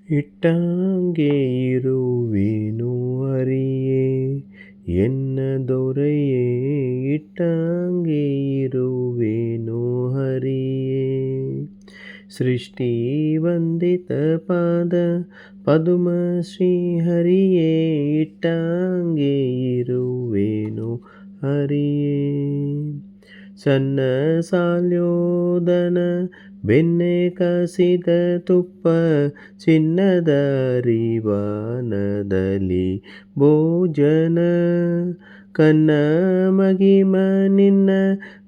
ಇಟ್ಟಂಗೆ ಇರುವೆನು ಹರಿಯೇ ಎನ್ನ ದೊರೆಯೇ, ಇಟ್ಟಂಗೆ ಇರುವೆನು ಹರಿಯೇ. ಸೃಷ್ಟಿ ವಂದಿತ ಪಾದ ಪದುಮ ಶ್ರೀ ಹರಿಯೇ, ಇಟ್ಟಂಗೆ ಇರುವೆನು ಹರಿಯೇ. ಸಣ್ಣ ಸಾಲ್ಯೋದನ ಬೆಣ್ಣೆ ಕಾಸಿದ ತುಪ್ಪ, ಚಿನ್ನದ ಅರಿವಾನದಲ್ಲಿ ಭೋಜನ. ಕನ್ನ ಮಗಿಮ ನಿನ್ನ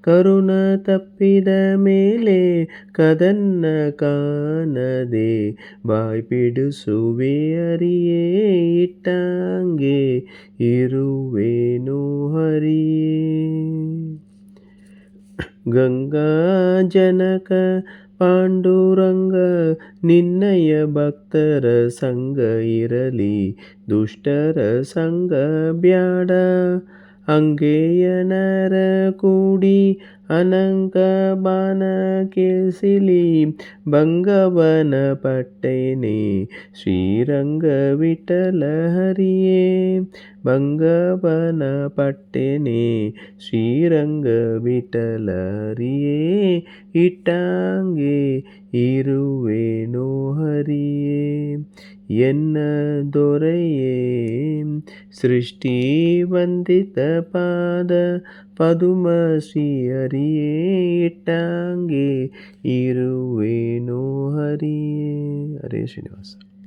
ಕರುಣ ತಪ್ಪಿದ ಮೇಲೆ, ಕದನ್ನ ಕಾಣದೆ ಬಾಯ್ಬಿಡಿಸುವೆ ಹರಿಯೇ, ಇಟ್ಟಂಗೆ ಇರುವೆನು ಹರಿಯೇ. ಗಂಗಾ ಜನಕ ಪಾಂಡುರಂಗ ನಿನ್ನಯ ಭಕ್ತರ ಸಂಗ ಇರಲಿ, ದುಷ್ಟರ ಸಂಗ ಬ್ಯಾಡ. ಅಂಗೆಯನರ ಕೂಡಿ ಅನಂಕ ಬಾನ ಕೇಳಿಸಲಿ, ಭಂಗವನ ಪಟ್ಟೆನೆ ಶ್ರೀರಂಗ ವಿಠಲ ಹರಿಯೇ, ಭಂಗವನ ಪಟ್ಟೆನೆ ಶ್ರೀರಂಗ ವಿಠಲ ಹರಿಯೇ, ಇಟ್ಟಂಗೆ ಇರುವೆನು ಹರಿಯೇ ಎನ್ನ ದೊರೆಯೇ. ಸೃಷ್ಟಿ ವಂದಿತ ಪಾದ ಪದುಮ ಶ್ರೀ ಹರಿಯೇ, ಇಟ್ಟಂಗೆ ಇರುವೆನು ಹರಿಯೇ. ಹರೇ ಶ್ರೀನಿವಾಸ.